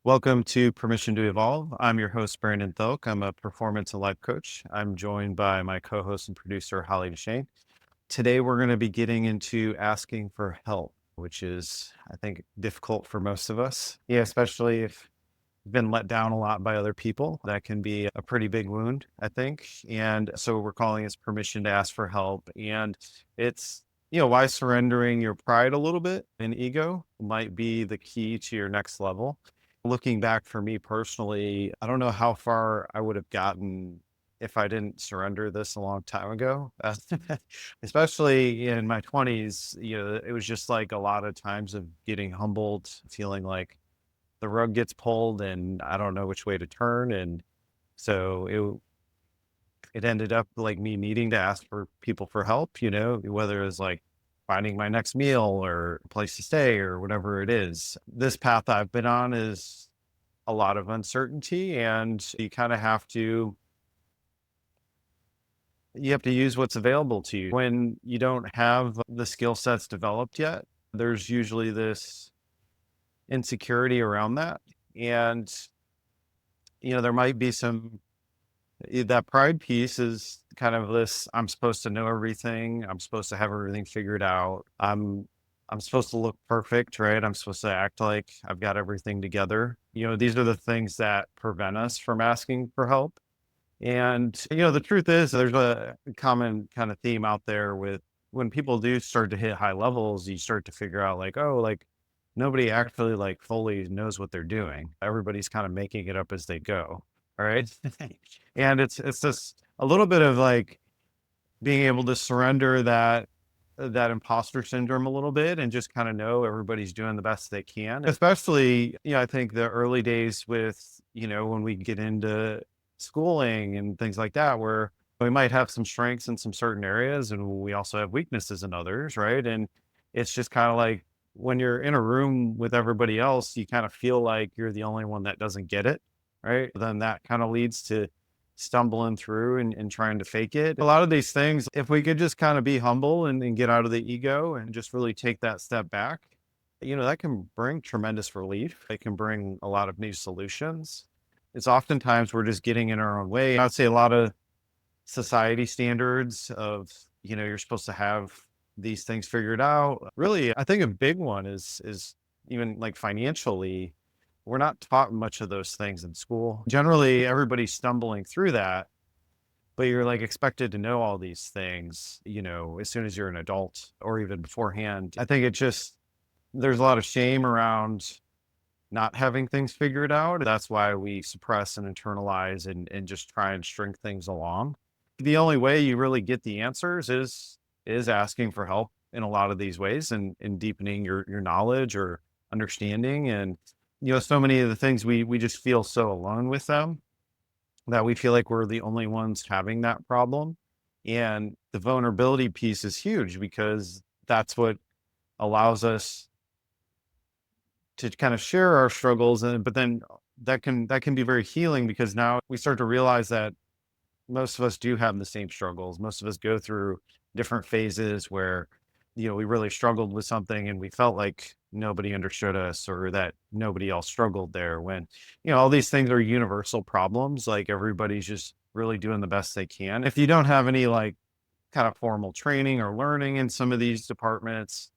Welcome to Permission to Evolve. I'm your host, Brandon Thielk. I'm a performance and life coach. I'm joined by my co host and producer, Holly Deschenes. Today, we're going to be getting into asking for help, which is, I think, difficult for most of us. Yeah, especially if you've been let down a lot by other people. That can be a pretty big wound, I think. And so we're calling this permission to ask for help. And it's, why surrendering your pride a little bit and ego might be the key to your next level. Looking back for me personally, I don't know how far I would have gotten if I didn't surrender this a long time ago. Especially in my 20s, it was just like a lot of times of getting humbled, feeling like the rug gets pulled and I don't know which way to turn. And so it ended up like me needing to ask for people for help, whether it was like finding my next meal or a place to stay or whatever it is. This path I've been on is a lot of uncertainty, and you have to use what's available to you. When you don't have the skill sets developed yet, there's usually this insecurity around that. And, there might be that pride piece is kind of this, I'm supposed to know everything. I'm supposed to have everything figured out. I'm supposed to look perfect, right? I'm supposed to act like I've got everything together. These are the things that prevent us from asking for help. And, the truth is there's a common kind of theme out there with when people do start to hit high levels, you start to figure out like, oh, like nobody actually like fully knows what they're doing. Everybody's kind of making it up as they go. All right. And it's just a little bit of like being able to surrender that imposter syndrome a little bit and just kind of know everybody's doing the best they can. Especially, I think the early days with, when we get into schooling and things like that, where we might have some strengths in some certain areas and we also have weaknesses in others, right? And it's just kind of like when you're in a room with everybody else, you kind of feel like you're the only one that doesn't get it, right? Then that kind of leads to stumbling through and trying to fake it. A lot of these things, if we could just kind of be humble and get out of the ego and just really take that step back, that can bring tremendous relief. It can bring a lot of new solutions. It's oftentimes we're just getting in our own way. I'd say a lot of society standards of, you're supposed to have these things figured out. Really, I think a big one is even like financially, we're not taught much of those things in school. Generally, everybody's stumbling through that, but you're like expected to know all these things, as soon as you're an adult or even beforehand. I think there's a lot of shame around not having things figured out. That's why we suppress and internalize and just try and string things along. The only way you really get the answers is asking for help in a lot of these ways and deepening your knowledge or understanding. And so many of the things we just feel so alone with them that we feel like we're the only ones having that problem. And the vulnerability piece is huge because that's what allows us to kind of share our struggles. But then that can be very healing because now we start to realize that most of us do have the same struggles. Most of us go through different phases where, we really struggled with something and we felt like nobody understood us or that nobody else struggled there when, all these things are universal problems. Like everybody's just really doing the best they can. If you don't have any like kind of formal training or learning in some of these departments,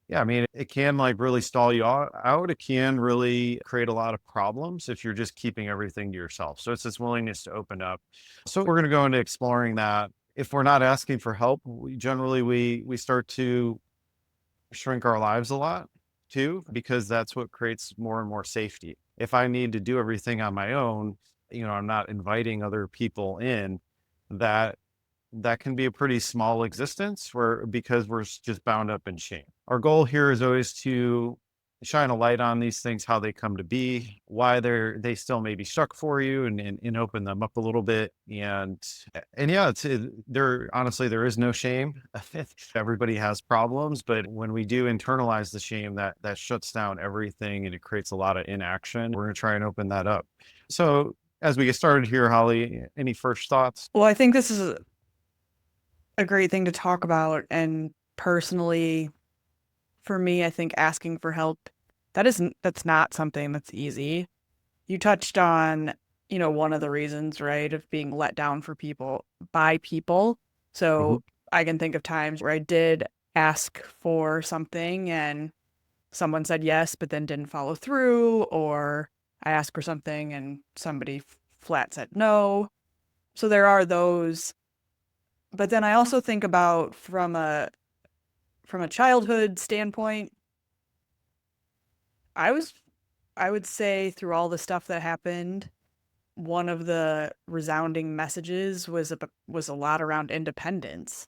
yeah, I mean, it can like really stall you out. It can really create a lot of problems if you're just keeping everything to yourself. So it's this willingness to open up. So we're going to go into exploring that. If we're not asking for help, we start to shrink our lives a lot too, because that's what creates more and more safety. If I need to do everything on my own, I'm not inviting other people in that that can be a pretty small existence because we're just bound up in shame. Our goal here is always to shine a light on these things, how they come to be, why they still may be stuck for you and open them up a little bit. And yeah, honestly, there is no shame. Everybody has problems, but when we do internalize the shame, that shuts down everything and it creates a lot of inaction. We're going to try and open that up. So as we get started here, Holly, any first thoughts? Well, I think this is a great thing to talk about. And personally, for me, I think asking for help, that's not something that's easy. You touched on, one of the reasons, right, of being let down for people by people. Mhm. So I can think of times where I did ask for something and someone said yes, but then didn't follow through, or I asked for something and somebody flat said no. So there are those. But then I also think about from a childhood standpoint, I was I would say through all the stuff that happened, one of the resounding messages was a lot around independence.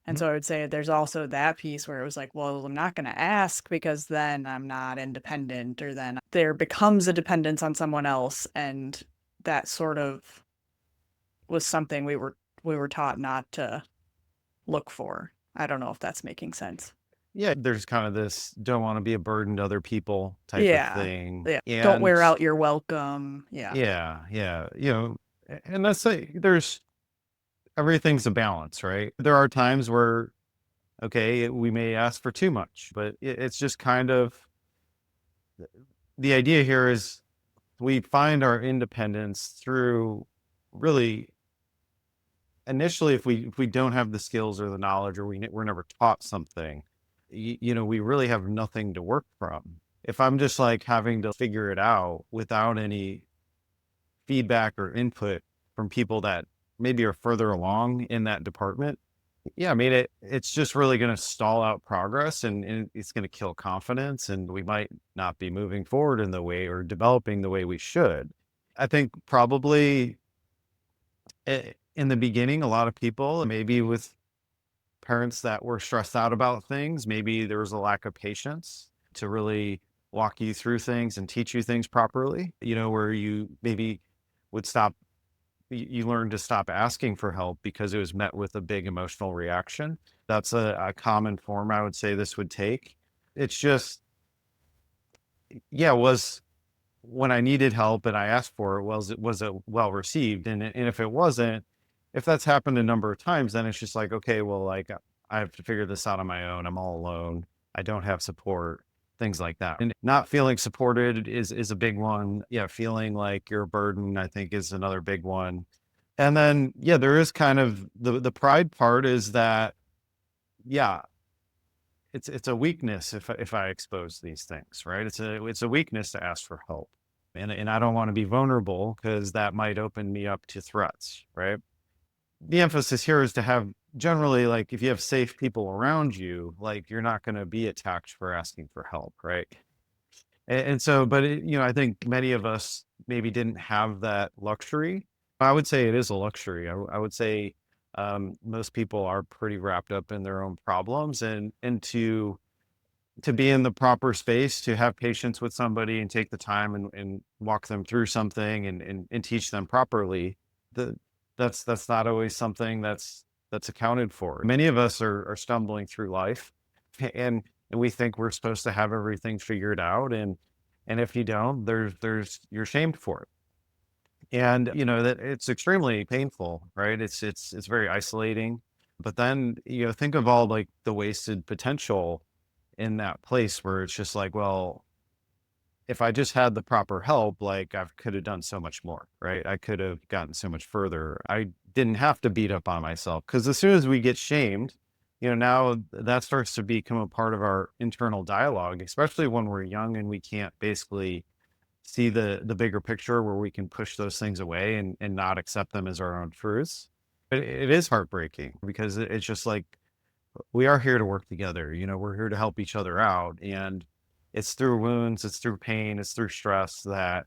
And Mhm. so I would say there's also that piece where it was like, well, I'm not going to ask because then I'm not independent, or then there becomes a dependence on someone else. And that sort of was something we were taught not to look for. I don't know if that's making sense. Yeah, there's kind of this don't want to be a burden to other people type of Yeah. thing. Yeah. Don't And wear out your welcome. Yeah. yeah, yeah, and that's like there's everything's a balance, right? There are times where okay, we may ask for too much, but it's just kind of the idea here is we find our independence through really initially if we don't have the skills or the knowledge or we're never taught something, we really have nothing to work from. If I'm just like having to figure it out without any feedback or input from people that maybe are further along in that department, yeah, I mean it's just really going to stall out progress, and it's going to kill confidence, and we might not be moving forward in the way or developing the way we should. I think probably in the beginning, a lot of people, maybe with parents that were stressed out about things, maybe there was a lack of patience to really walk you through things and teach you things properly, where you maybe would stop, you learn to stop asking for help because it was met with a big emotional reaction. That's a common form I would say this would take. It's just, yeah, was when I needed help and I asked for it, was it well received? And if it wasn't, if that's happened a number of times, then it's just like, okay, well, like I have to figure this out on my own. I'm all alone. I don't have support, things like that. And not feeling supported is a big one. Yeah, feeling like you're a burden, I think, is another big one. And then yeah, there is kind of the pride part is that yeah, it's a weakness if I expose these things, right? It's a weakness to ask for help. And I don't want to be vulnerable because that might open me up to threats, right? The emphasis here is to have generally like if you have safe people around you, like you're not going to be attacked for asking for help, right? And so, but I think many of us maybe didn't have that luxury. I would say it is a luxury. I would say most people are pretty wrapped up in their own problems, and to be in the proper space to have patience with somebody and take the time and walk them through something and teach them properly. The, that's not always something that's accounted for. Many of us are stumbling through life, and we think we're supposed to have everything figured out, and if you don't, there's you're shamed for it. And that it's extremely painful, right? It's very isolating. But then think of all like the wasted potential in that place where it's just like, well, if I just had the proper help, like I could have done so much more, right? I could have gotten so much further. I didn't have to beat up on myself because as soon as we get shamed, now that starts to become a part of our internal dialogue, especially when we're young and we can't basically see the bigger picture where we can push those things away and not accept them as our own truths. But it is heartbreaking because it's just like we are here to work together. We're here to help each other out. And it's through wounds, it's through pain, it's through stress that,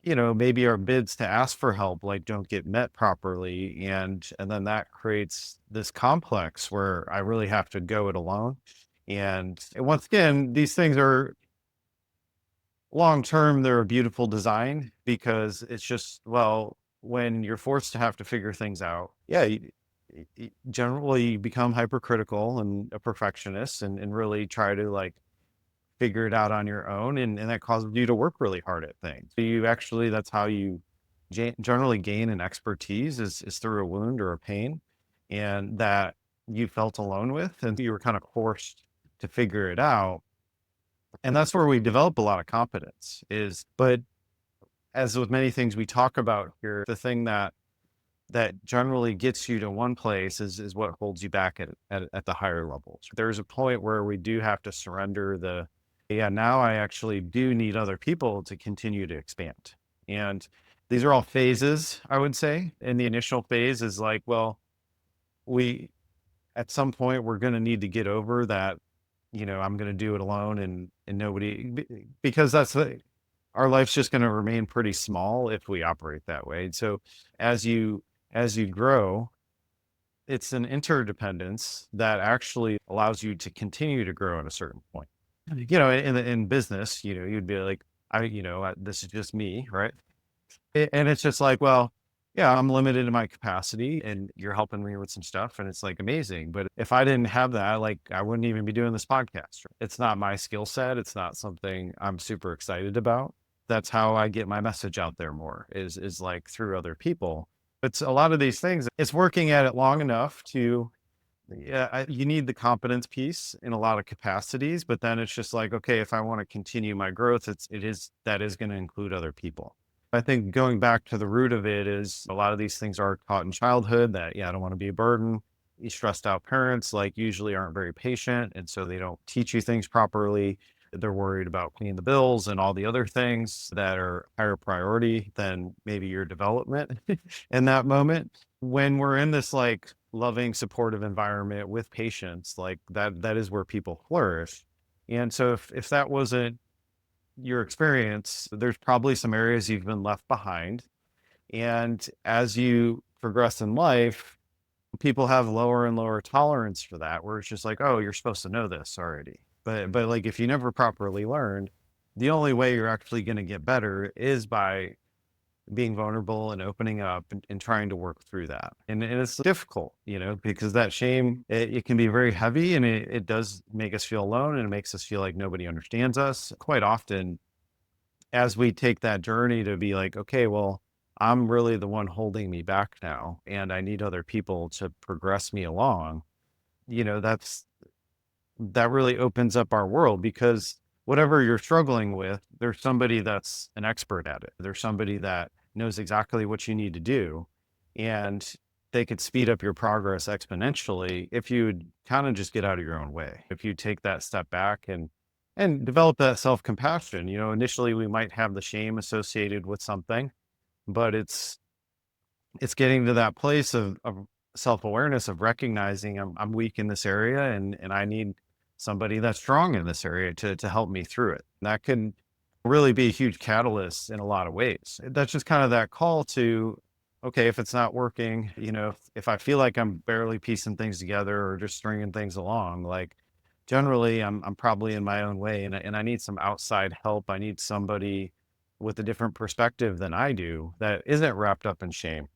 maybe our bids to ask for help like don't get met properly. And then that creates this complex where I really have to go it alone. And once again, these things are long term, they're a beautiful design because it's just, well, when you're forced to have to figure things out, yeah, generally you become hypercritical and a perfectionist and really try to like figure it out on your own. And that causes you to work really hard at things. You actually, that's how you generally gain an expertise is through a wound or a pain and that you felt alone with. And you were kind of forced to figure it out. And that's where we develop a lot of competence is, but as with many things we talk about here, the thing that generally gets you to one place is what holds you back at the higher levels. There's a point where we do have to surrender yeah, now I actually do need other people to continue to expand. And these are all phases, I would say. And the initial phase is like, well, we, at some point, we're going to need to get over that, I'm going to do it alone and nobody, because our life's just going to remain pretty small if we operate that way. And so as you, as you grow, it's an interdependence that actually allows you to continue to grow at a certain point. In business, you'd be like, this is just me, right? And it's just like, well, yeah, I'm limited in my capacity and you're helping me with some stuff. And it's like amazing. But if I didn't have that, like I wouldn't even be doing this podcast. It's not my skill set. It's not something I'm super excited about. That's how I get my message out there more is like through other people. It's a lot of these things. It's working at it long enough to, yeah, you need the competence piece in a lot of capacities, but then it's just like, okay, if I want to continue my growth, that is going to include other people. I think going back to the root of it is a lot of these things are taught in childhood that, yeah, I don't want to be a burden. These stressed out parents like usually aren't very patient. And so they don't teach you things properly. They're worried about paying the bills and all the other things that are higher priority than maybe your development in that moment. When we're in this like loving, supportive environment with patients, like that is where people flourish. And so if that wasn't your experience, there's probably some areas you've been left behind. And as you progress in life, people have lower and lower tolerance for that, where it's just like, oh, you're supposed to know this already. But like if you never properly learned, the only way you're actually going to get better is by being vulnerable and opening up and trying to work through that. And it's difficult, because that shame, it can be very heavy and it does make us feel alone and it makes us feel like nobody understands us. Quite often, as we take that journey to be like, okay, well, I'm really the one holding me back now and I need other people to progress me along. That really opens up our world because whatever you're struggling with, there's somebody that's an expert at it. There's somebody that knows exactly what you need to do. And they could speed up your progress exponentially if you kind of just get out of your own way. If you take that step back and develop that self-compassion. Initially we might have the shame associated with something, but it's getting to that place of self-awareness of recognizing I'm weak in this area and I need somebody that's strong in this area to help me through it. And that can really be a huge catalyst in a lot of ways. That's just kind of that call to, okay, if it's not working, if I feel like I'm barely piecing things together or just stringing things along, like generally I'm probably in my own way and I need some outside help. I need somebody with a different perspective than I do that isn't wrapped up in shame.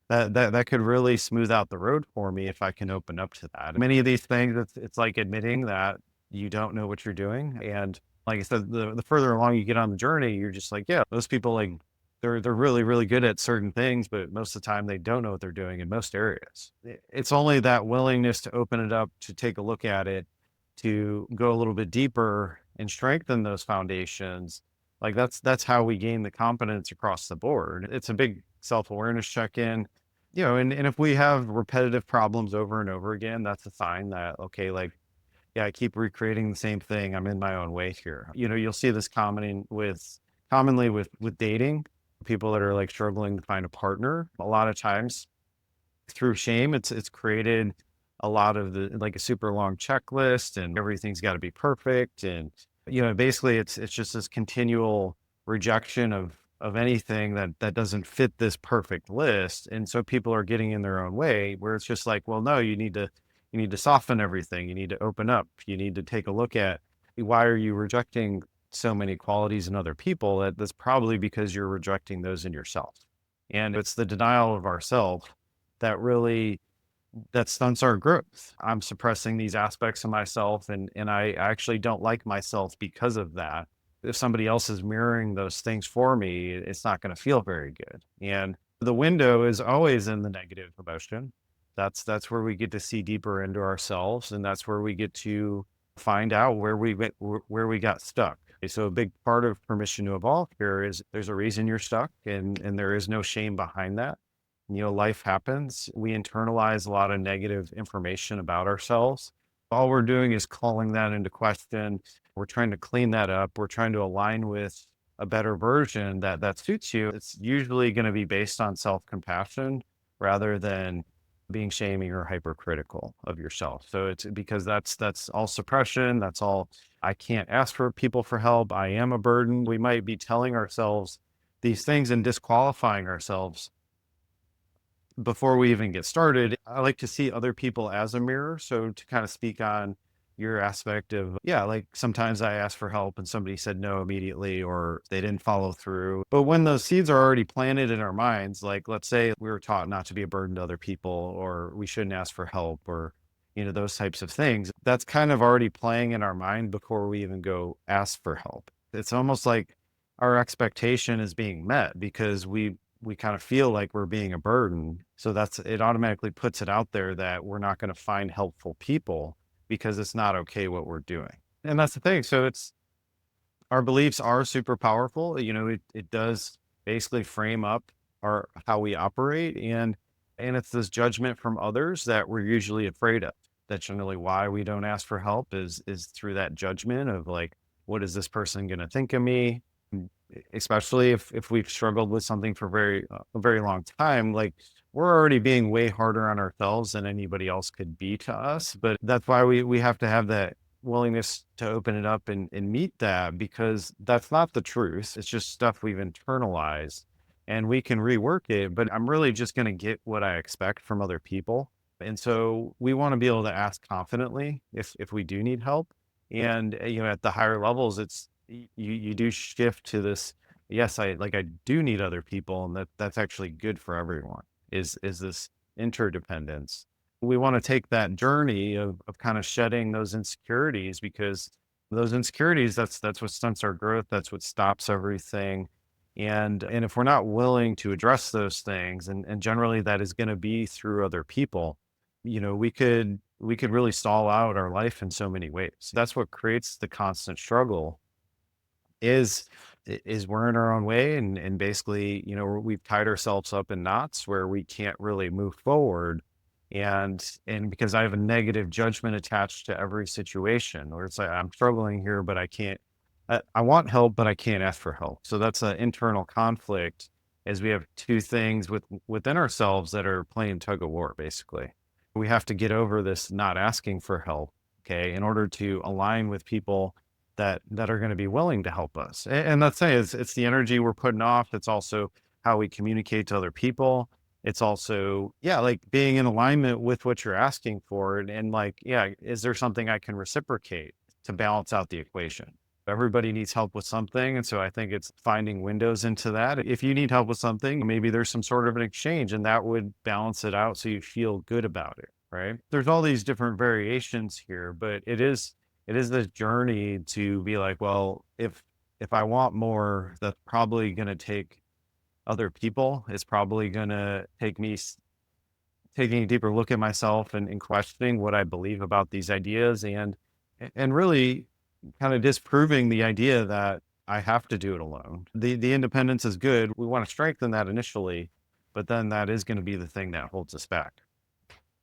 That could really smooth out the road for me if I can open up to that. Many of these things, it's like admitting that you don't know what you're doing. And like I said, the further along you get on the journey, you're just like, yeah, those people like they're really, really good at certain things, but most of the time they don't know what they're doing in most areas. It's only that willingness to open it up, to take a look at it, to go a little bit deeper and strengthen those foundations. Like that's how we gain the confidence across the board. It's a big self-awareness check-in, and if we have repetitive problems over and over again, that's a sign that, okay, like, yeah, I keep recreating the same thing. I'm in my own way here. You'll see this commonly with dating, people that are like struggling to find a partner. A lot of times through shame, it's created a lot of like a super long checklist and everything's got to be perfect. And, basically it's just this continual rejection of anything that doesn't fit this perfect list. And so people are getting in their own way where it's just like, well, no, you need to soften everything. You need to open up. You need to take a look at why are you rejecting so many qualities in other people? That's probably because you're rejecting those in yourself. And it's the denial of ourself that stunts our growth. I'm suppressing these aspects of myself and I actually don't like myself because of that. If somebody else is mirroring those things for me, it's not going to feel very good. And the window is always in the negative emotion. That's where we get to see deeper into ourselves, and that's where we get to find out where we got stuck. So a big part of permission to evolve here is there's a reason you're stuck, and there is no shame behind that. Life happens. We internalize a lot of negative information about ourselves. All we're doing is calling that into question. We're trying to clean that up. We're trying to align with a better version that suits you. It's usually going to be based on self-compassion rather than being shaming or hypercritical of yourself. So it's because that's all suppression. That's all, I can't ask for people for help. I am a burden. We might be telling ourselves these things and disqualifying ourselves before we even get started. I like to see other people as a mirror. So to kind of speak on your aspect of, yeah, like sometimes I asked for help and somebody said no immediately or they didn't follow through. But when those seeds are already planted in our minds, like let's say we were taught not to be a burden to other people, or we shouldn't ask for help, or those types of things, that's kind of already playing in our mind before we even go ask for help. It's almost like our expectation is being met because we kind of feel like we're being a burden. So it automatically puts it out there that we're not going to find helpful people because it's not okay what we're doing. And that's the thing. So our beliefs are super powerful. It does basically frame up how we operate, and it's this judgment from others that we're usually afraid of. That's generally why we don't ask for help is through that judgment of like, what is this person going to think of me? Especially if we've struggled with something for a very long time, like we're already being way harder on ourselves than anybody else could be to us. But that's why we have to have that willingness to open it up and meet that, because that's not the truth. It's just stuff we've internalized and we can rework it. But I'm really just going to get what I expect from other people. And so we want to be able to ask confidently if we do need help. And at the higher levels, you do shift to this, yes, I do need other people, and that's actually good for everyone, is this interdependence. We want to take that journey of kind of shedding those insecurities, because those insecurities, that's what stunts our growth, that's what stops everything. And if we're not willing to address those things, and generally that is going to be through other people, we could really stall out our life in so many ways. That's what creates the constant struggle, is we're in our own way, and basically, we've tied ourselves up in knots where we can't really move forward. And because I have a negative judgment attached to every situation, where it's like, I'm struggling here, but I can't, I want help, but I can't ask for help. So that's an internal conflict, as we have two things within ourselves that are playing tug of war, basically. We have to get over this not asking for help, okay, in order to align with people that are going to be willing to help us. And that's say it's the energy we're putting off. It's also how we communicate to other people. It's also, yeah, like being in alignment with what you're asking for. And like, yeah, is there something I can reciprocate to balance out the equation? Everybody needs help with something. And so I think it's finding windows into that. If you need help with something, maybe there's some sort of an exchange, and that would balance it out so you feel good about it, right? There's all these different variations here, but it is this journey to be like, well, if I want more, that's probably going to take other people. It's probably going to take me taking a deeper look at myself, and questioning what I believe about these ideas, and really kind of disproving the idea that I have to do it alone. The independence is good. We want to strengthen that initially, but then that is going to be the thing that holds us back.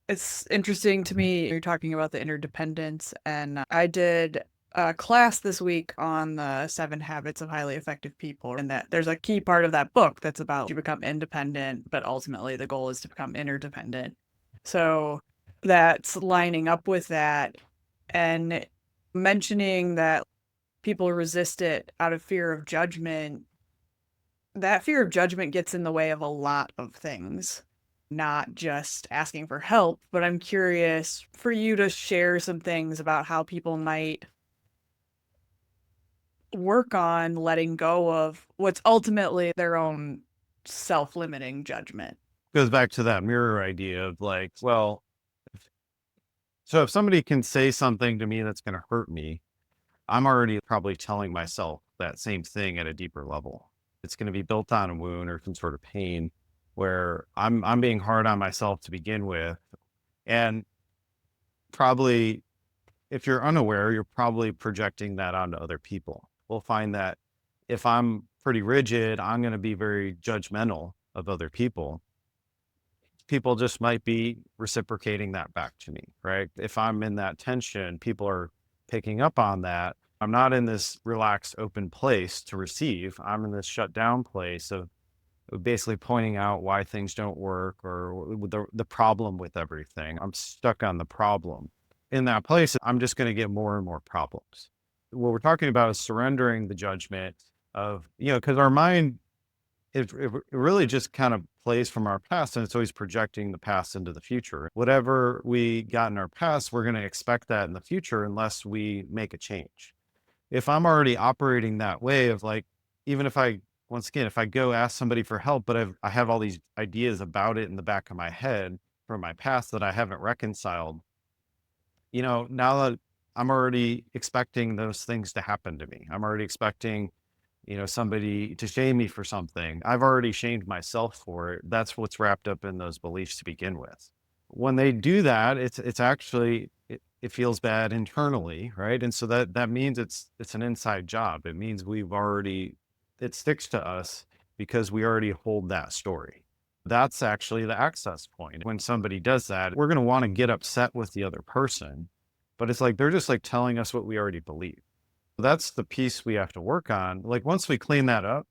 It's interesting to me, you're talking about the interdependence, and I did a class this week on the 7 habits of highly effective people, and that there's a key part of that book that's about you become independent, but ultimately the goal is to become interdependent. So that's lining up with that, and mentioning that people resist it out of fear of judgment. That fear of judgment gets in the way of a lot of things, not just asking for help. But I'm curious for you to share some things about how people might work on letting go of what's ultimately their own self-limiting judgment. Goes back to that mirror idea of like, well, so if somebody can say something to me that's going to hurt me, I'm already probably telling myself that same thing at a deeper level. It's going to be built on a wound or some sort of pain, where I'm being hard on myself to begin with. And probably, if you're unaware, you're probably projecting that onto other people. we'll find that if I'm pretty rigid, I'm going to be very judgmental of other people. People just might be reciprocating that back to me, right? If I'm in that tension, people are picking up on that. I'm not in this relaxed, open place to receive. I'm in this shut down place of basically pointing out why things don't work or the problem with everything. I'm stuck on the problem. In that place, I'm just going to get more and more problems. What we're talking about is surrendering the judgment of, because our mind, it really just kind of plays from our past, and it's always projecting the past into the future. Whatever we got in our past, we're going to expect that in the future unless we make a change. If I'm already operating that way of like, even if I, once again, if I go ask somebody for help, but I have all these ideas about it in the back of my head from my past that I haven't reconciled, now that I'm already expecting those things to happen to me, I'm already expecting, somebody to shame me for something. I've already shamed myself for it. That's what's wrapped up in those beliefs to begin with. When they do that, it's actually, it feels bad internally, right? And so that means it's an inside job. It means it sticks to us because we already hold that story. That's actually the access point. When somebody does that, we're going to want to get upset with the other person, but it's like they're just like telling us what we already believe. That's the piece we have to work on. Like once we clean that up,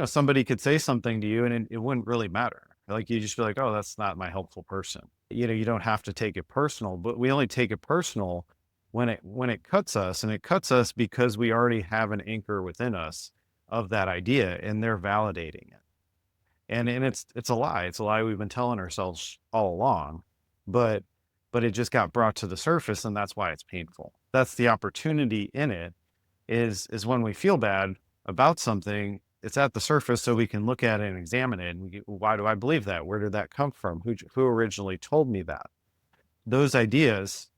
somebody could say something to you and it wouldn't really matter. Like you just be like, oh, that's not my helpful person. You don't have to take it personal, but we only take it personal when it cuts us, and it cuts us because we already have an anchor within us of that idea and they're validating it. And it's a lie. It's a lie we've been telling ourselves all along, but it just got brought to the surface, and that's why it's painful. That's the opportunity in it is when we feel bad about something, it's at the surface so we can look at it and examine it. And why do I believe that? Where did that come from? Who originally told me that? Those ideas,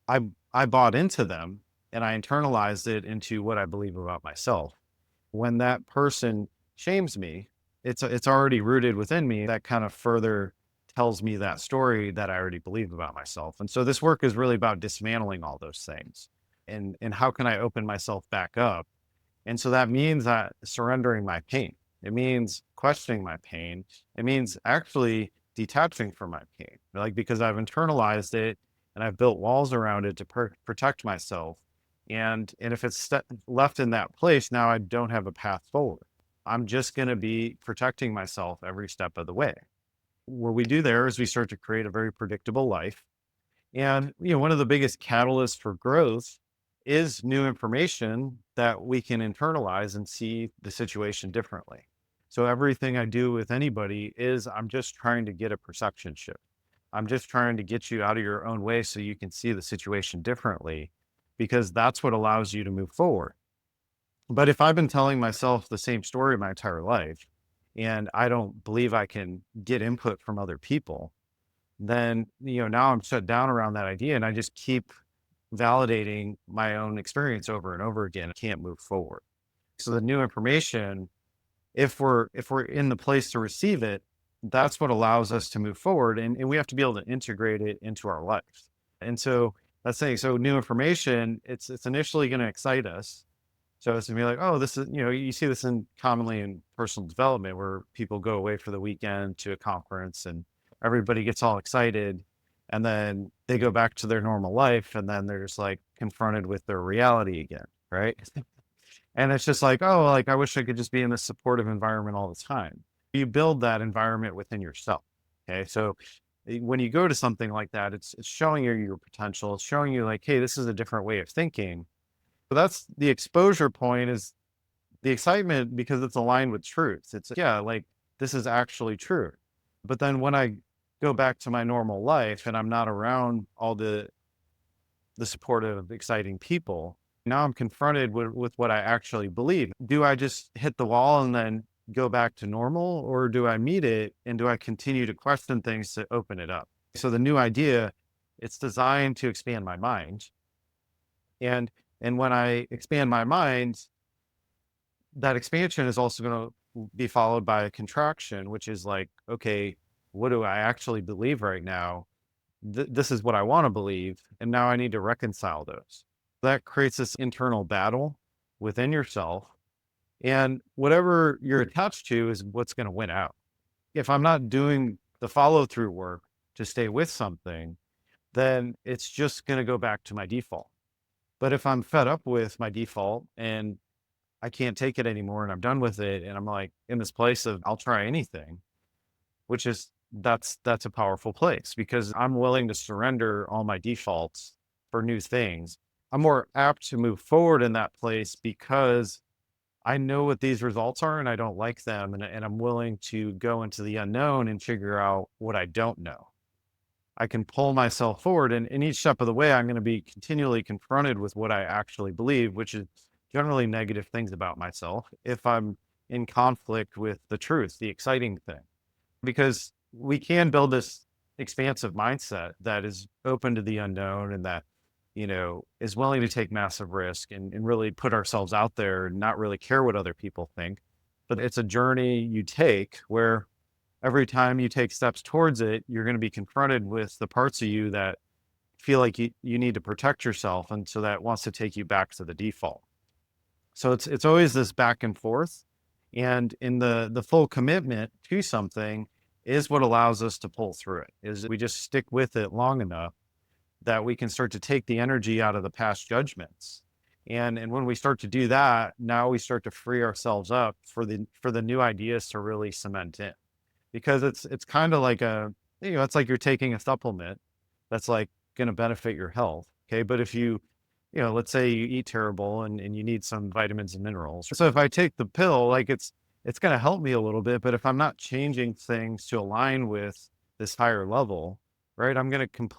I bought into them and I internalized it into what I believe about myself. When that person shames me, it's already rooted within me. That kind of further tells me that story that I already believe about myself. And so this work is really about dismantling all those things. And how can I open myself back up? And so that means that surrendering my pain. It means questioning my pain. It means actually detaching from my pain, like because I've internalized it and I've built walls around it to protect myself. And if it's left in that place, now I don't have a path forward. I'm just going to be protecting myself every step of the way. What we do there is we start to create a very predictable life. And one of the biggest catalysts for growth is new information that we can internalize and see the situation differently. So everything I do with anybody is I'm just trying to get a perception shift. I'm just trying to get you out of your own way so you can see the situation differently, because that's what allows you to move forward. But if I've been telling myself the same story my entire life and I don't believe I can get input from other people, then, now I'm shut down around that idea and I just keep validating my own experience over and over again. I can't move forward. So the new information, if we're in the place to receive it, that's what allows us to move forward. And we have to be able to integrate it into our life. And so that's saying, so new information, it's initially going to excite us. So it's gonna be like, oh, this is, you see this commonly in personal development where people go away for the weekend to a conference and everybody gets all excited. And then they go back to their normal life and then they're just like confronted with their reality again. Right. And it's just like, oh, like I wish I could just be in this supportive environment all the time. You build that environment within yourself. Okay. So when you go to something like that, it's showing you your potential. It's showing you like, hey, this is a different way of thinking. So that's the exposure point, is the excitement because it's aligned with truth. It's yeah, like this is actually true. But then when I go back to my normal life and I'm not around all the supportive, exciting people, now I'm confronted with what I actually believe. Do I just hit the wall and then go back to normal, or do I meet it and do I continue to question things to open it up? So the new idea, it's designed to expand my mind. And when I expand my mind, that expansion is also going to be followed by a contraction, which is like, okay, what do I actually believe right now? This is what I want to believe. And now I need to reconcile those. That creates this internal battle. within yourself. And whatever you're attached to is what's going to win out. If I'm not doing the follow through work to stay with something, then it's just going to go back to my default. But if I'm fed up with my default and I can't take it anymore and I'm done with it, and I'm like in this place of I'll try anything, which is that's a powerful place because I'm willing to surrender all my defaults for new things. I'm more apt to move forward in that place because I know what these results are and I don't like them. And I'm willing to go into the unknown and figure out what I don't know. I can pull myself forward. And in each step of the way, I'm going to be continually confronted with what I actually believe, which is generally negative things about myself if I'm in conflict with the truth, the exciting thing. Because we can build this expansive mindset that is open to the unknown and that, is willing to take massive risk and really put ourselves out there and not really care what other people think. But it's a journey you take where every time you take steps towards it, you're going to be confronted with the parts of you that feel like you need to protect yourself. And so that wants to take you back to the default. So it's always this back and forth. And in the full commitment to something is what allows us to pull through it, is we just stick with it long enough that we can start to take the energy out of the past judgments. And when we start to do that, now we start to free ourselves up for the new ideas to really cement in. Because it's kind of like it's like you're taking a supplement that's like going to benefit your health. Okay. But if let's say you eat terrible and you need some vitamins and minerals. So if I take the pill, like it's going to help me a little bit, but if I'm not changing things to align with this higher level, right, I'm going to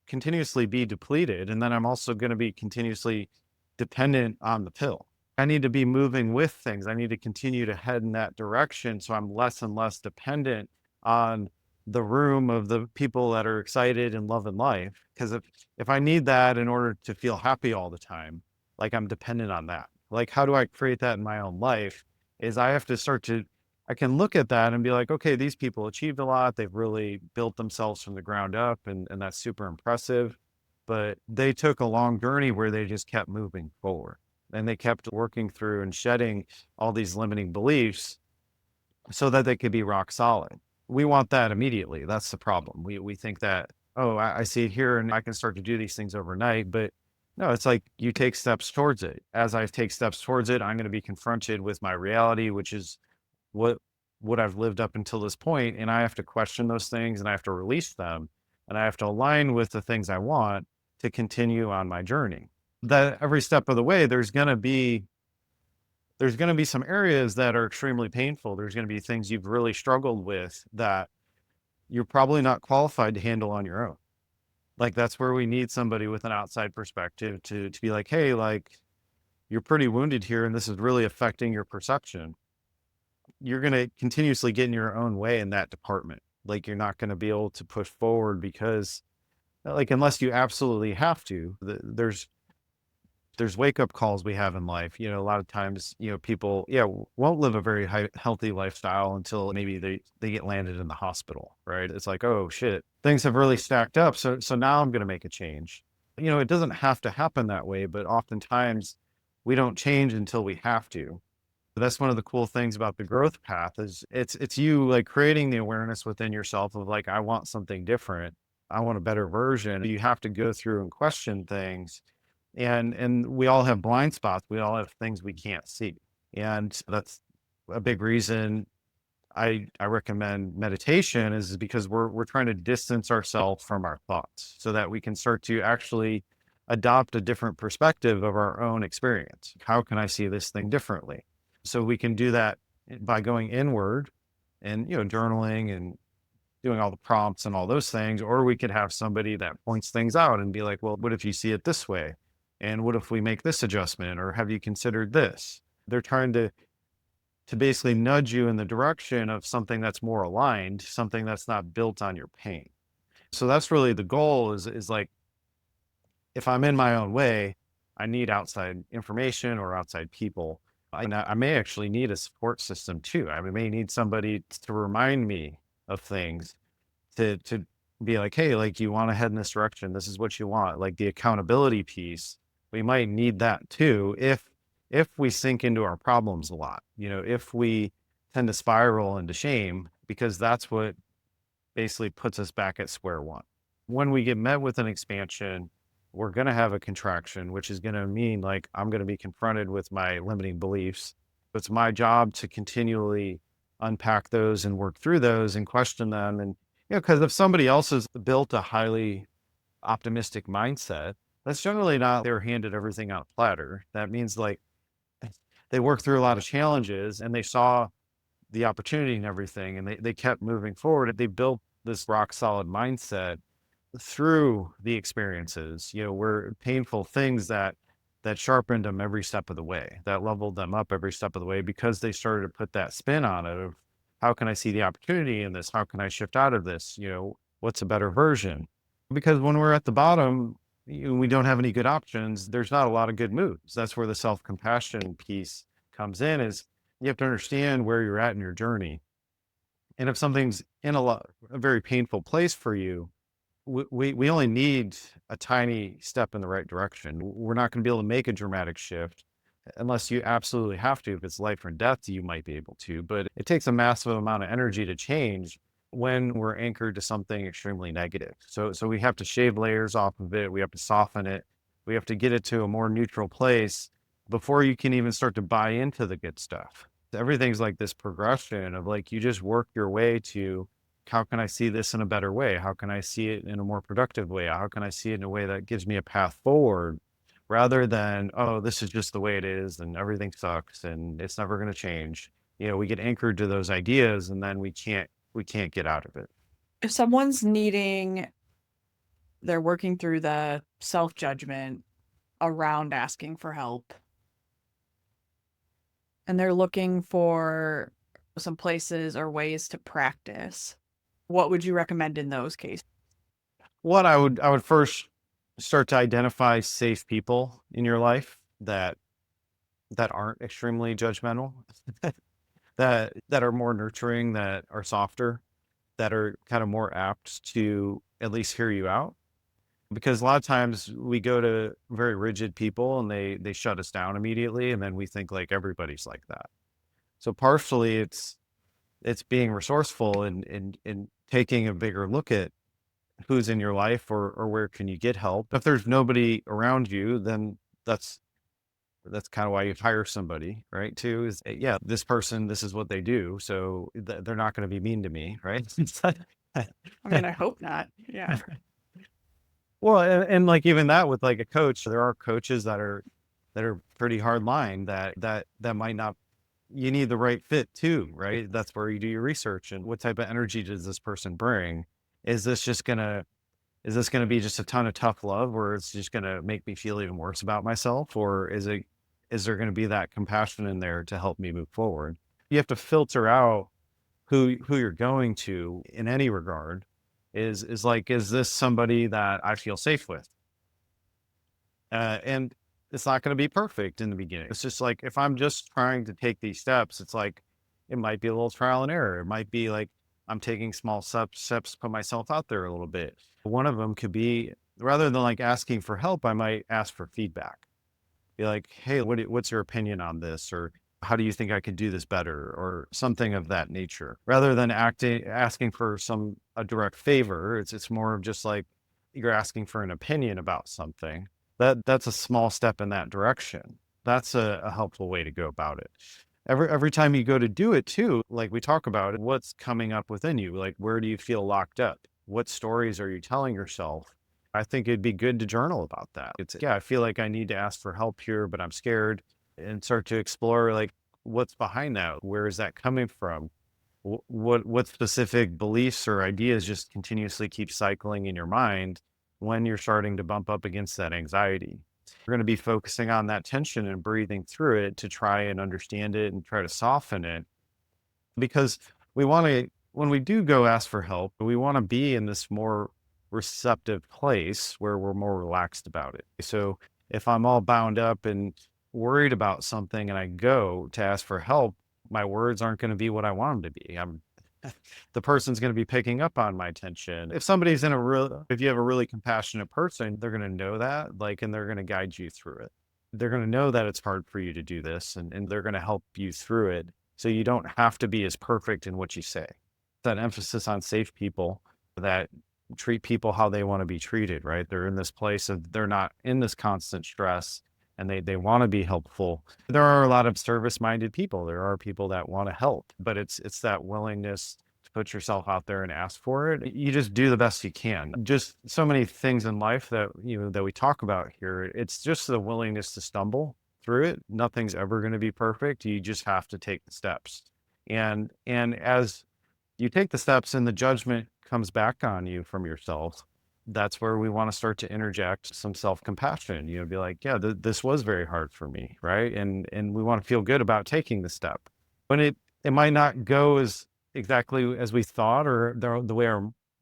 continuously be depleted. And then I'm also going to be continuously dependent on the pill. I need to be moving with things. I need to continue to head in that direction. So I'm less and less dependent on the room of the people that are excited and loving life. Because if I need that in order to feel happy all the time, like I'm dependent on that. Like, how do I create that in my own life? Is I have to I can look at that and be like, okay, these people achieved a lot. They've really built themselves from the ground up, and that's super impressive. But they took a long journey where they just kept moving forward and they kept working through and shedding all these limiting beliefs so that they could be rock solid. We want that immediately. That's the problem. We think that, oh, I see it here and I can start to do these things overnight. But no, it's like you take steps towards it. As I take steps towards it, I'm going to be confronted with my reality, which is what what I've lived up until this point, and I have to question those things and I have to release them and I have to align with the things I want to continue on my journey. That every step of the way, there's going to be some areas that are extremely painful. There's going to be things you've really struggled with that you're probably not qualified to handle on your own. Like that's where we need somebody with an outside perspective to be like, hey, like you're pretty wounded here and this is really affecting your perception. You're going to continuously get in your own way in that department. Like you're not going to be able to push forward because like unless you absolutely have to, there's wake up calls we have in life. A lot of times, people, won't live a very healthy lifestyle until maybe they get landed in the hospital, right? It's like, oh shit, things have really stacked up. So now I'm going to make a change. It doesn't have to happen that way, but oftentimes we don't change until we have to. That's one of the cool things about the growth path is it's you like creating the awareness within yourself of like, I want something different. I want a better version. You have to go through and question things and we all have blind spots. We all have things we can't see. And that's a big reason I recommend meditation is because we're trying to distance ourselves from our thoughts so that we can start to actually adopt a different perspective of our own experience. How can I see this thing differently? So we can do that by going inward and journaling and doing all the prompts and all those things, or we could have somebody that points things out and be like, well, what if you see it this way? And what if we make this adjustment? Or have you considered this? They're trying to basically nudge you in the direction of something that's more aligned, something that's not built on your pain. So that's really the goal is like, if I'm in my own way, I need outside information or outside people. I may actually need a support system too. I may need somebody to remind me of things to be like, hey, like you want to head in this direction. This is what you want. Like the accountability piece, we might need that too if we sink into our problems a lot, if we tend to spiral into shame, because that's what basically puts us back at square one. When we get met with an expansion, we're going to have a contraction, which is going to mean like I'm going to be confronted with my limiting beliefs. It's my job to continually unpack those and work through those and question them. And, because if somebody else has built a highly optimistic mindset, that's generally not they're handed everything on a platter. That means like they worked through a lot of challenges and they saw the opportunity and everything, and they kept moving forward. And they built this rock solid mindset through the experiences, were painful things that sharpened them every step of the way, that leveled them up every step of the way, because they started to put that spin on it of how can I see the opportunity in this? How can I shift out of this? What's a better version? Because when we're at the bottom, we don't have any good options. There's not a lot of good moves. That's where the self-compassion piece comes in, is you have to understand where you're at in your journey. And if something's in a very painful place for you, we only need a tiny step in the right direction. We're not going to be able to make a dramatic shift unless you absolutely have to. If it's life or death, you might be able to, but it takes a massive amount of energy to change when we're anchored to something extremely negative. So we have to shave layers off of it. We have to soften it. We have to get it to a more neutral place before you can even start to buy into the good stuff. Everything's like this progression of like, you just work your way to, how can I see this in a better way? How can I see it in a more productive way? How can I see it in a way that gives me a path forward, rather than, oh, this is just the way it is and everything sucks and it's never going to change. We get anchored to those ideas and then we can't get out of it. If someone's they're working through the self-judgment around asking for help, and they're looking for some places or ways to practice, what would you recommend in those cases? What I would first start to identify safe people in your life that aren't extremely judgmental, that are more nurturing, that are softer, that are kind of more apt to at least hear you out. Because a lot of times we go to very rigid people and they shut us down immediately, and then we think like everybody's like that. So partially it's being resourceful and taking a bigger look at who's in your life, or where can you get help. If there's nobody around you, then that's kind of why you hire somebody, right? Too, is yeah, this person, this is what they do, so they're not going to be mean to me, right? I mean, I hope not. Yeah. Well, and like even that with like a coach, there are coaches that are pretty hard line, that might not. You need the right fit too, right? That's where you do your research and what type of energy does this person bring? Is this just gonna is this gonna be just a ton of tough love, or it's just gonna make me feel even worse about myself, or is there gonna be that compassion in there to help me move forward? You have to filter out who you're going to in any regard. Is like, is this somebody that I feel safe with? And it's not going to be perfect in the beginning. It's just like, if I'm just trying to take these steps, it's like, it might be a little trial and error. It might be like I'm taking small steps to put myself out there a little bit. One of them could be, rather than like asking for help, I might ask for feedback. Be like, hey, what's your opinion on this? Or how do you think I could do this better? Or something of that nature. Rather than asking for a direct favor, it's more of just like you're asking for an opinion about something. That's a small step in that direction. That's a helpful way to go about it. Every time you go to do it too, like we talk about, what's coming up within you? Like, where do you feel locked up? What stories are you telling yourself? I think it'd be good to journal about that. Yeah, I feel like I need to ask for help here, but I'm scared, and start to explore like what's behind that. Where is that coming from? What specific beliefs or ideas just continuously keep cycling in your mind when you're starting to bump up against that anxiety? We're going to be focusing on that tension and breathing through it to try and understand it and try to soften it, because when we do go ask for help, we want to be in this more receptive place where we're more relaxed about it. So if I'm all bound up and worried about something and I go to ask for help, my words aren't going to be what I want them to be. The person's going to be picking up on my tension. If you have a really compassionate person, they're going to know that, like, and they're going to guide you through it. they're going to know that it's hard for you to do this, and they're going to help you through it. So you don't have to be as perfect in what you say. That emphasis on safe people that treat people how they want to be treated, right? They're in this place of they're not in this constant stress, and they want to be helpful. There are a lot of service-minded people. There are people that want to help, but it's that willingness to put yourself out there and ask for it. You just do the best you can. Just so many things in life that that we talk about here. It's just the willingness to stumble through it. Nothing's ever going to be perfect. You just have to take the steps. And as you take the steps and the judgment comes back on you from yourself, that's where we want to start to interject some self-compassion. Be like, yeah, this was very hard for me, right? And we want to feel good about taking the step. When it might not go as exactly as we thought, or the way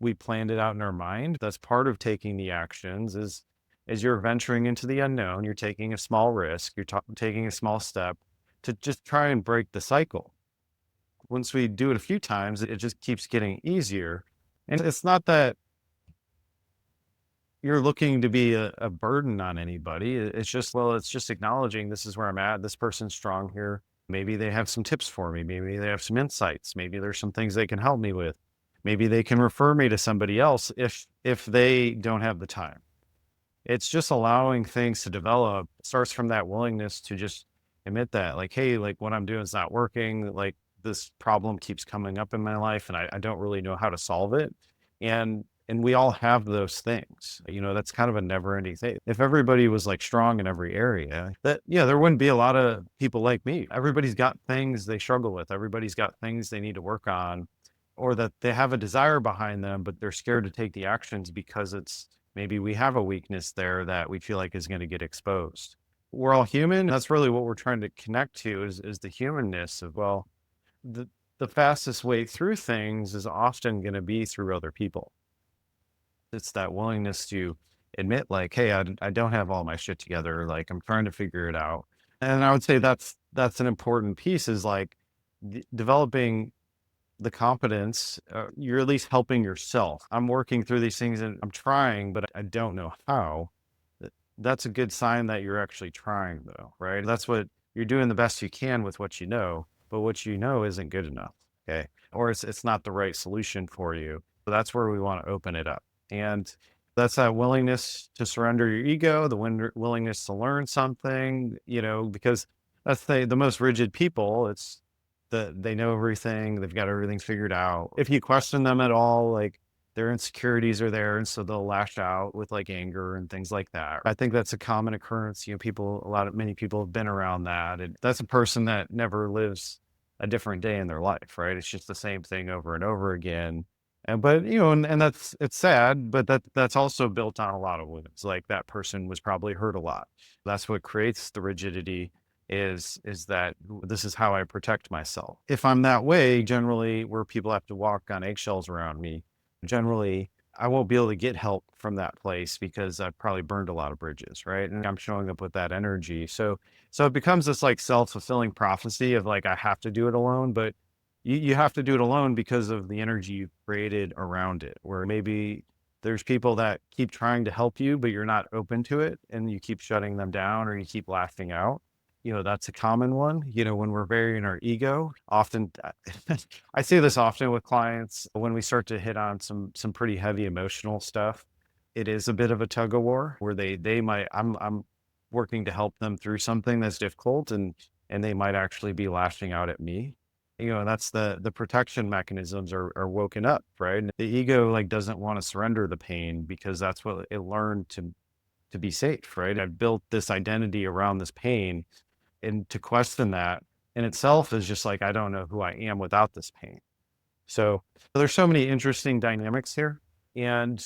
we planned it out in our mind. That's part of taking the actions. Is as you're venturing into the unknown, you're taking a small risk, you're taking a small step to just try and break the cycle. Once we do it a few times, it just keeps getting easier. And it's not that you're looking to be a burden on anybody. It's just, well, it's just acknowledging this is where I'm at. This person's strong here. Maybe they have some tips for me. Maybe they have some insights. Maybe there's some things they can help me with. Maybe they can refer me to somebody else if they don't have the time. It's just allowing things to develop. It starts from that willingness to just admit that, like, hey, like what I'm doing is not working. Like this problem keeps coming up in my life and I don't really know how to solve it. And we all have those things. That's kind of a never ending thing. If everybody was like strong in every area, there wouldn't be a lot of people like me. Everybody's got things they struggle with. Everybody's got things they need to work on, or that they have a desire behind them, but they're scared to take the actions because maybe we have a weakness there that we feel like is going to get exposed. We're all human. That's really what we're trying to connect to is the humanness of, well, the fastest way through things is often going to be through other people. It's that willingness to admit, like, hey, I don't have all my shit together. Like, I'm trying to figure it out. And I would say that's an important piece, is like developing the competence. You're at least helping yourself. I'm working through these things and I'm trying, but I don't know how. That's a good sign that you're actually trying, though, right? That's what you're doing, the best you can with what you know, but what you know isn't good enough. Okay. Or it's not the right solution for you. So that's where we want to open it up. And that's that willingness to surrender your ego, the willingness to learn something, because that's the most rigid people. It's they know everything. They've got everything figured out. If you question them at all, like their insecurities are there. And so they'll lash out with like anger and things like that. I think that's a common occurrence. Many people have been around that. And that's a person that never lives a different day in their life, right? It's just the same thing over and over again. And it's sad, but that's also built on a lot of wounds. Like that person was probably hurt a lot. That's what creates the rigidity, is that this is how I protect myself. If I'm that way, generally where people have to walk on eggshells around me, generally I won't be able to get help from that place because I've probably burned a lot of bridges, right? And I'm showing up with that energy. So it becomes this like self-fulfilling prophecy of like, I have to do it alone, but you have to do it alone because of the energy you've created around it, where maybe there's people that keep trying to help you, but you're not open to it and you keep shutting them down or you keep laughing out. That's a common one. When we're very in our ego, often I see this often with clients when we start to hit on some pretty heavy emotional stuff. It is a bit of a tug of war where they might, I'm working to help them through something that's difficult, and they might actually be lashing out at me. That's the protection mechanisms are woken up, right? And the ego like doesn't want to surrender the pain because that's what it learned to be safe, right? I've built this identity around this pain, and to question that in itself is just like, I don't know who I am without this pain. So there's so many interesting dynamics here. And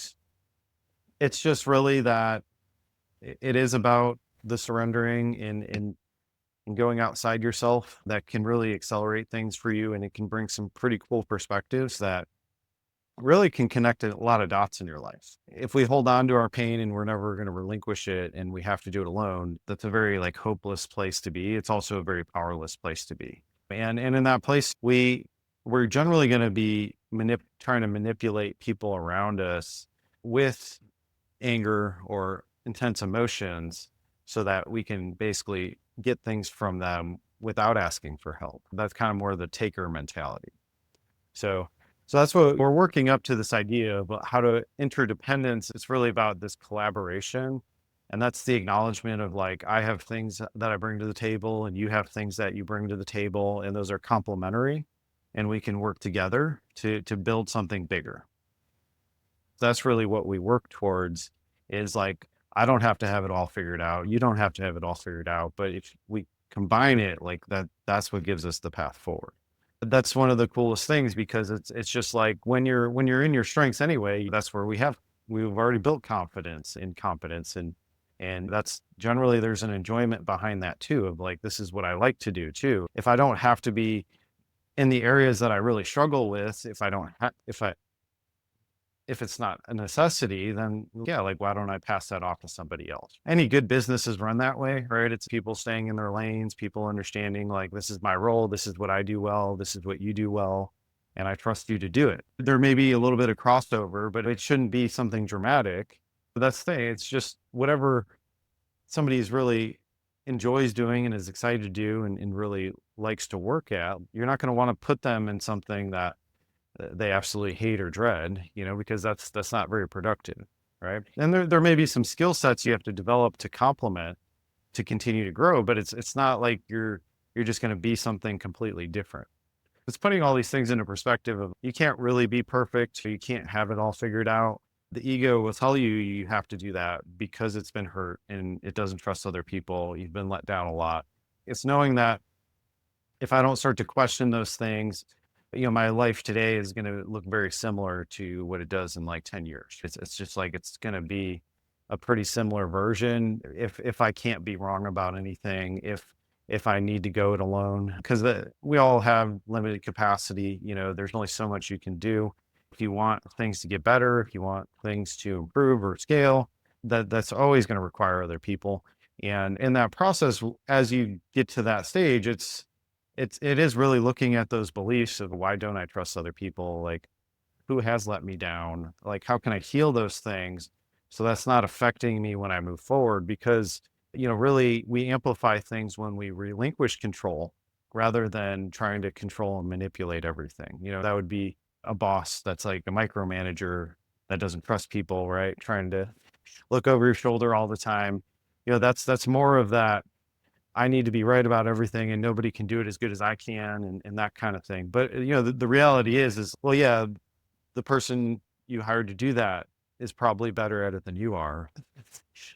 it's just really that it is about the surrendering and going outside yourself that can really accelerate things for you. And it can bring some pretty cool perspectives that really can connect a lot of dots in your life. If we hold on to our pain and we're never going to relinquish it and we have to do it alone, that's a very like hopeless place to be. It's also a very powerless place to be. And in that place, we're generally going to be trying to manipulate people around us with anger or intense emotions so that we can basically get things from them without asking for help. That's kind of more the taker mentality. So, so that's what we're working up to, this idea of how to interdependence. It's really about this collaboration. And that's the acknowledgement of like, I have things that I bring to the table and you have things that you bring to the table, and those are complementary, and we can work together to build something bigger. That's really what we work towards, is like, I don't have to have it all figured out. You don't have to have it all figured out. But if we combine it like that, that's what gives us the path forward. That's one of the coolest things, because it's just like when you're in your strengths anyway, that's where we've already built confidence and competence, and that's generally, there's an enjoyment behind that too, of like, this is what I like to do too. If I don't have to be in the areas that I really struggle with, if it's not a necessity, then yeah, like, why don't I pass that off to somebody else? Any good businesses run that way, right? It's people staying in their lanes, people understanding like, this is my role, this is what I do well, this is what you do well, and I trust you to do it. There may be a little bit of crossover, but it shouldn't be something dramatic. But that's the thing, it's just whatever somebody's really enjoys doing and is excited to do, and really likes to work at, you're not going to want to put them in something that they absolutely hate or dread, because that's not very productive, right? And there may be some skill sets you have to develop to complement, to continue to grow, but it's not like you're just going to be something completely different. It's putting all these things into perspective of, you can't really be perfect, you can't have it all figured out. The ego will tell you you have to do that because it's been hurt and it doesn't trust other people. You've been let down a lot. It's knowing that if I don't start to question those things, my life today is going to look very similar to what it does in like 10 years. It's just like, it's going to be a pretty similar version. If I can't be wrong about anything, if I need to go it alone, because we all have limited capacity, there's only so much you can do. If you want things to get better, if you want things to improve or scale, that's always going to require other people. And in that process, as you get to that stage, it is really looking at those beliefs of, why don't I trust other people? Like, who has let me down? Like, how can I heal those things so that's not affecting me when I move forward? Because, really, we amplify things when we relinquish control rather than trying to control and manipulate everything. That would be a boss that's like a micromanager that doesn't trust people, right? Trying to look over your shoulder all the time. That's more of that, I need to be right about everything and nobody can do it as good as I can, and that kind of thing. But the reality is, well, yeah, the person you hired to do that is probably better at it than you are,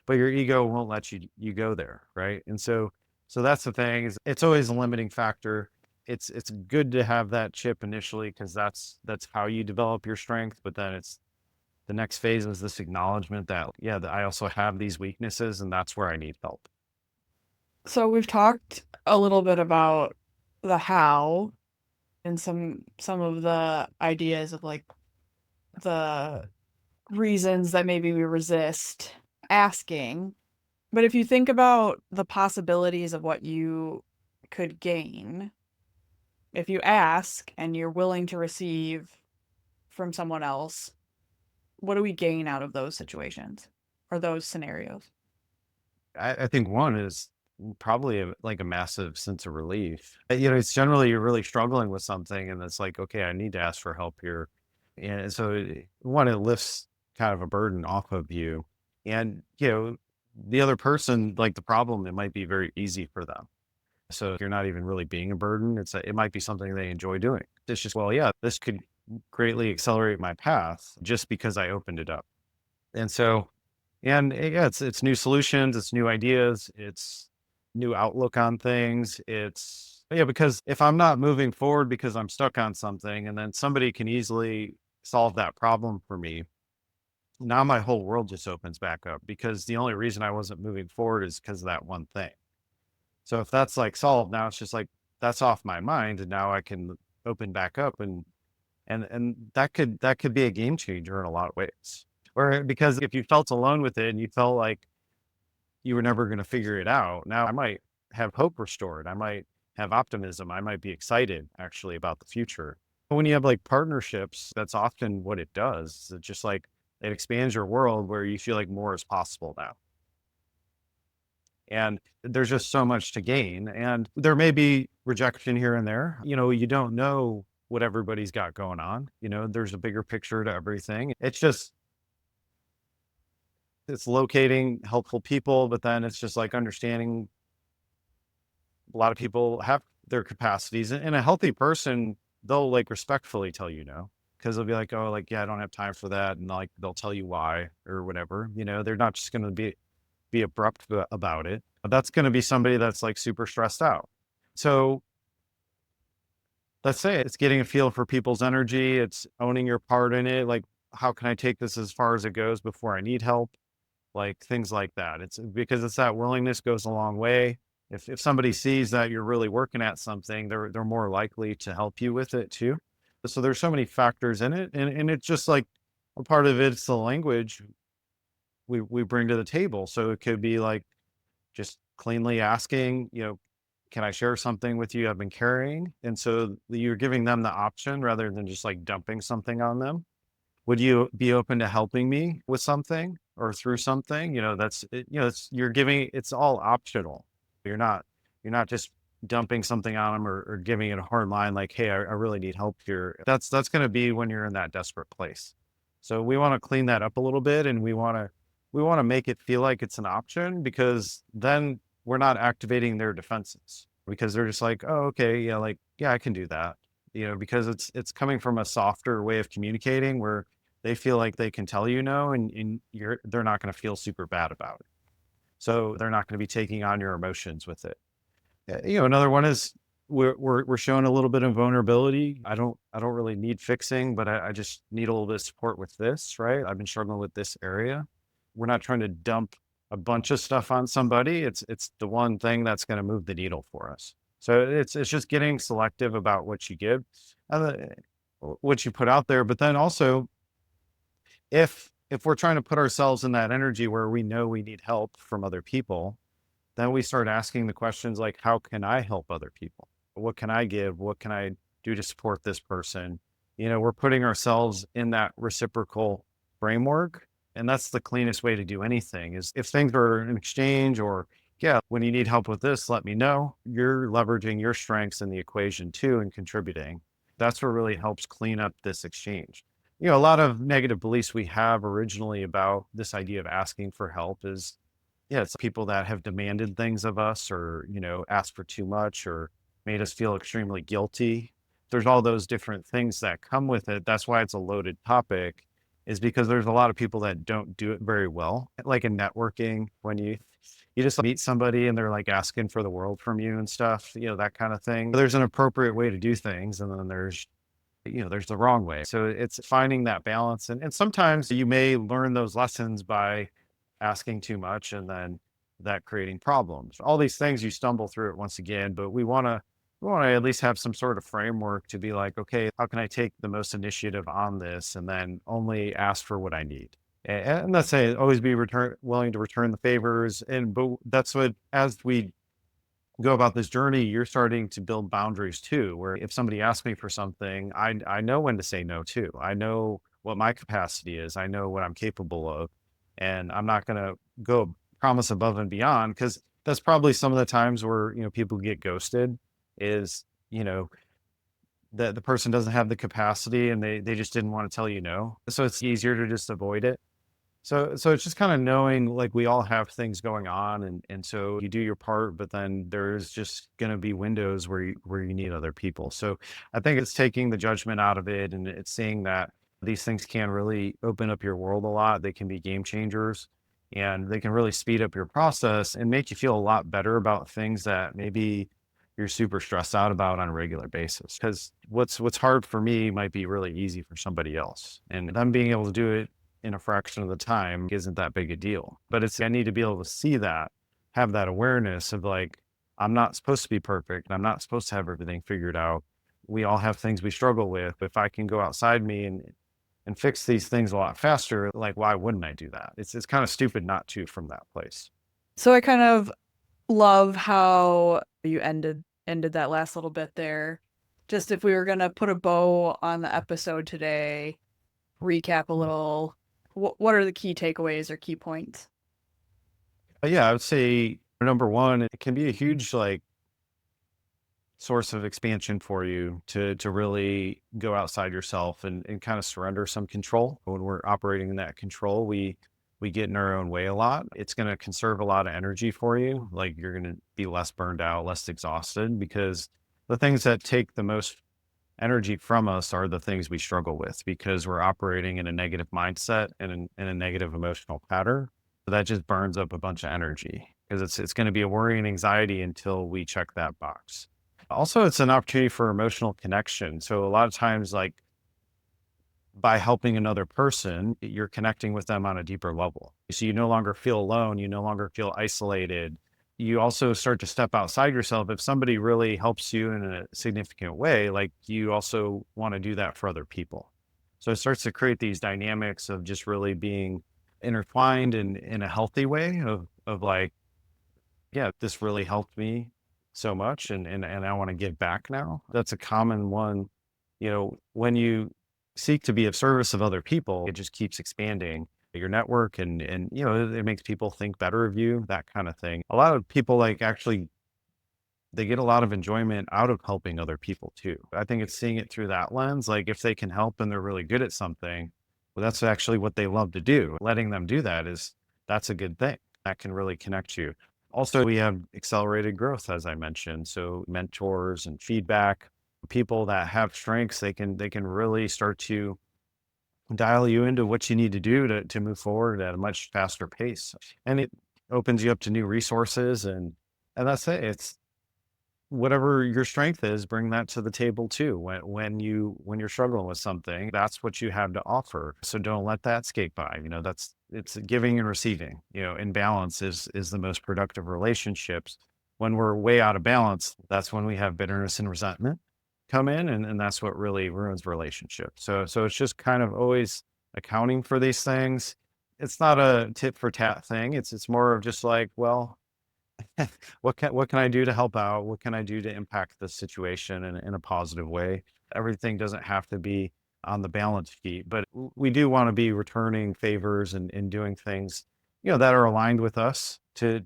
but your ego won't let you go there, right? And so that's the thing, is it's always a limiting factor. It's good to have that chip initially, because that's how you develop your strength. But then it's the next phase is this acknowledgement that, yeah, that I also have these weaknesses, and that's where I need help. So we've talked a little bit about the how and some of the ideas of like the reasons that maybe we resist asking. But if you think about the possibilities of what you could gain, if you ask and you're willing to receive from someone else, what do we gain out of those situations or those scenarios? I think one is probably like a massive sense of relief. It's generally, you're really struggling with something, and it's like, okay, I need to ask for help here. And so, one, it lifts kind of a burden off of you. And, the other person, like the problem, it might be very easy for them. So you're not even really being a burden. It might be something they enjoy doing. It's just, well, yeah, this could greatly accelerate my path just because I opened it up. And so, yeah, it's new solutions, it's new ideas, it's new outlook on things. It's, yeah, because if I'm not moving forward because I'm stuck on something, and then somebody can easily solve that problem for me, now my whole world just opens back up, because the only reason I wasn't moving forward is because of that one thing. So if that's like solved, now it's just like, that's off my mind, and now I can open back up, and that could be a game changer in a lot of ways. Or, because if you felt alone with it and you felt like you were never going to figure it out, now I might have hope restored. I might have optimism. I might be excited actually about the future. When you have like partnerships, that's often what it does. It's just like, it expands your world where you feel like more is possible now. And there's just so much to gain. And there may be rejection here and there. You don't know what everybody's got going on. There's a bigger picture to everything. It's locating helpful people, but then it's just like understanding a lot of people have their capacities, and a healthy person, they'll like respectfully tell you no, because they'll be like, oh, like, yeah, I don't have time for that. And like, they'll tell you why or whatever. They're not just going to be abrupt about it. That's going to be somebody that's like super stressed out. So let's say it's getting a feel for people's energy. It's owning your part in it. Like, how can I take this as far as it goes before I need help? Like things like that. It's because it's that willingness goes a long way. If somebody sees that you're really working at something, they're more likely to help you with it too. So there's so many factors in it. And it's just like a part of it's the language we bring to the table. So it could be like just cleanly asking, can I share something with you I've been carrying? And so you're giving them the option rather than just like dumping something on them. Would you be open to helping me with something or through something? You're giving, it's all optional. You're not, you're not just dumping something on them or giving it a hard line like, hey, I really need help here. That's going to be when you're in that desperate place. So we want to clean that up a little bit, and we want to make it feel like it's an option, because then we're not activating their defenses, because they're just like, oh, okay, yeah, like, yeah, I can do that. Because it's coming from a softer way of communicating where they feel like they can tell you no, and they're not going to feel super bad about it. So they're not going to be taking on your emotions with it. Another one is we're showing a little bit of vulnerability. I don't really need fixing, but I just need a little bit of support with this, right? I've been struggling with this area. We're not trying to dump a bunch of stuff on somebody. It's the one thing that's going to move the needle for us. So it's just getting selective about what you give, uh, what you put out there. But then also, if we're trying to put ourselves in that energy where we know we need help from other people, then we start asking the questions like, how can I help other people? What can I give? What can I do to support this person? We're putting ourselves in that reciprocal framework. And that's the cleanest way to do anything. Is if things are in exchange, or, yeah, when you need help with this, let me know. You're leveraging your strengths in the equation too and contributing. That's what really helps clean up this exchange. A lot of negative beliefs we have originally about this idea of asking for help is, yeah, it's people that have demanded things of us, or, asked for too much, or made us feel extremely guilty. There's all those different things that come with it. That's why it's a loaded topic, is because there's a lot of people that don't do it very well. Like in networking, when you just meet somebody and they're like asking for the world from you and stuff, that kind of thing. There's an appropriate way to do things, and then there's the wrong way. So it's finding that balance. And sometimes you may learn those lessons by asking too much, and then that creating problems. All these things you stumble through it once again, but we want to at least have some sort of framework to be like, okay, how can I take the most initiative on this, and then only ask for what I need. And let's say always be willing to return the favors. But that's what, as we go about this journey, you're starting to build boundaries too, where if somebody asks me for something, I know when to say no too. I know what my capacity is. I know what I'm capable of. And I'm not going to go promise above and beyond, because that's probably some of the times where, people get ghosted, is, that the person doesn't have the capacity, and they just didn't want to tell you no. So it's easier to just avoid it. So it's just kind of knowing, like, we all have things going on, and so you do your part, but then there's just going to be windows where you need other people. So I think it's taking the judgment out of it, and it's seeing that these things can really open up your world a lot. They can be game changers, and they can really speed up your process and make you feel a lot better about things that maybe you're super stressed out about on a regular basis. Because what's hard for me might be really easy for somebody else, and them being able to do it in a fraction of the time isn't that big a deal. But I need to be able to see that, have that awareness of like, I'm not supposed to be perfect. I'm not supposed to have everything figured out. We all have things we struggle with. If I can go outside me and fix these things a lot faster, like, why wouldn't I do that? It's kind of stupid not to, from that place. So I kind of love how you ended that last little bit there. Just if we were going to put a bow on the episode today, recap a little, what are the key takeaways or key points? But yeah, I would say Number one, it can be a huge source of expansion for you to really go outside yourself and kind of surrender some control. When we're operating in that control, we get in our own way a lot. It's going to conserve a lot of energy for you. Like you're going to be less burned out, less exhausted, because the things that take the most energy from us are the things we struggle with because we're operating in a negative mindset and in a negative emotional pattern. So that just burns up a bunch of energy because it's going to be a worry and anxiety until we check that box. Also, it's an opportunity for emotional connection. So a lot of times, like by helping another person, you're connecting with them on a deeper level. So you no longer feel alone, you no longer feel isolated. You also start to step outside yourself. If somebody really helps you in a significant way, like you also want to do that for other people. So it starts to create these dynamics of just really being intertwined in a healthy way of like, yeah, this really helped me so much and I want to give back now. That's a common one. When you seek to be of service of other people, it just keeps expanding your network and it makes people think better of you, that kind of thing. A lot of people actually they get a lot of enjoyment out of helping other people too. I think it's seeing it through that lens. Like if they can help and they're really good at something, well, that's actually what they love to do. Letting them do that's a good thing. That can really connect you. Also, we have accelerated growth, as I mentioned. So mentors and feedback, people that have strengths, they can really start to dial you into what you need to do to move forward at a much faster pace. And it opens you up to new resources and that's it. It's whatever your strength is, bring that to the table too. When you're struggling with something, that's what you have to offer. So don't let that skate by. It's giving and receiving. In balance is the most productive relationships. When we're way out of balance, that's when we have bitterness and resentment come in, and that's what really ruins relationships. So it's just kind of always accounting for these things. It's not a tit for tat thing. It's more of just like, well, what can I do to help out? What can I do to impact the situation in a positive way? Everything doesn't have to be on the balance sheet, but we do want to be returning favors and doing things, that are aligned with us to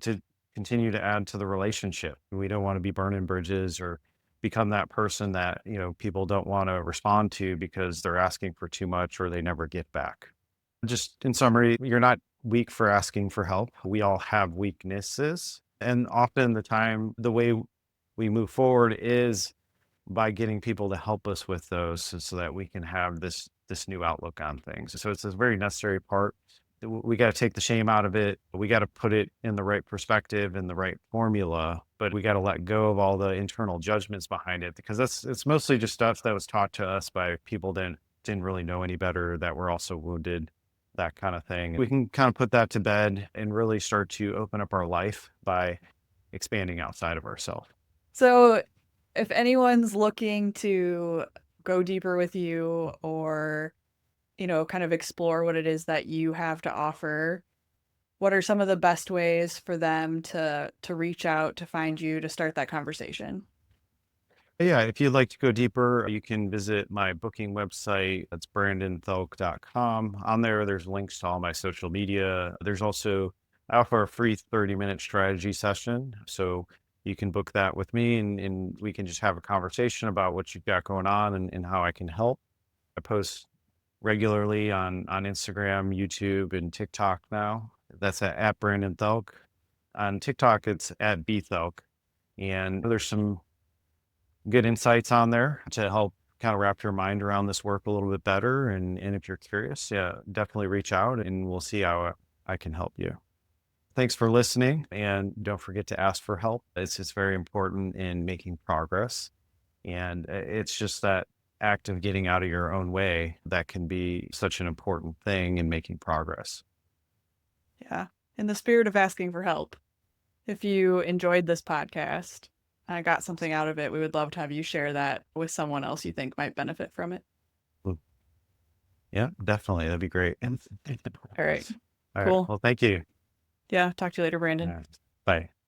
continue to add to the relationship. We don't want to be burning bridges or become that person that, people don't want to respond to because they're asking for too much or they never get back. Just in summary, you're not weak for asking for help. We all have weaknesses. And often the way we move forward is by getting people to help us with those so that we can have this new outlook on things. So it's a very necessary part. We got to take the shame out of it. We got to put it in the right perspective and the right formula, but we got to let go of all the internal judgments behind it because it's mostly just stuff that was taught to us by people that didn't really know any better, that were also wounded, that kind of thing. We can kind of put that to bed and really start to open up our life by expanding outside of ourselves. So if anyone's looking to go deeper with you or, kind of explore what it is that you have to offer, what are some of the best ways for them to reach out, to find you, to start that conversation? Yeah, if you'd like to go deeper, you can visit my booking website. That's brandonthilk.com. On there's links to all my social media. There's also, I offer a free 30-minute strategy session. So you can book that with me and we can just have a conversation about what you've got going on and how I can help. I post regularly on Instagram, YouTube, and TikTok now. That's at Brandon Thielk. On TikTok, it's at bthelk. And there's some good insights on there to help kind of wrap your mind around this work a little bit better. And if you're curious, yeah, definitely reach out and we'll see how I can help you. Thanks for listening. And don't forget to ask for help. It's very important in making progress. And it's just that act of getting out of your own way that can be such an important thing in making progress. Yeah. In the spirit of asking for help, if you enjoyed this podcast, I got something out of it, we would love to have you share that with someone else you think might benefit from it. Well, yeah, definitely. That'd be great. All right. All right. Cool. Well, thank you. Yeah. Talk to you later, All Brandon. right. Bye.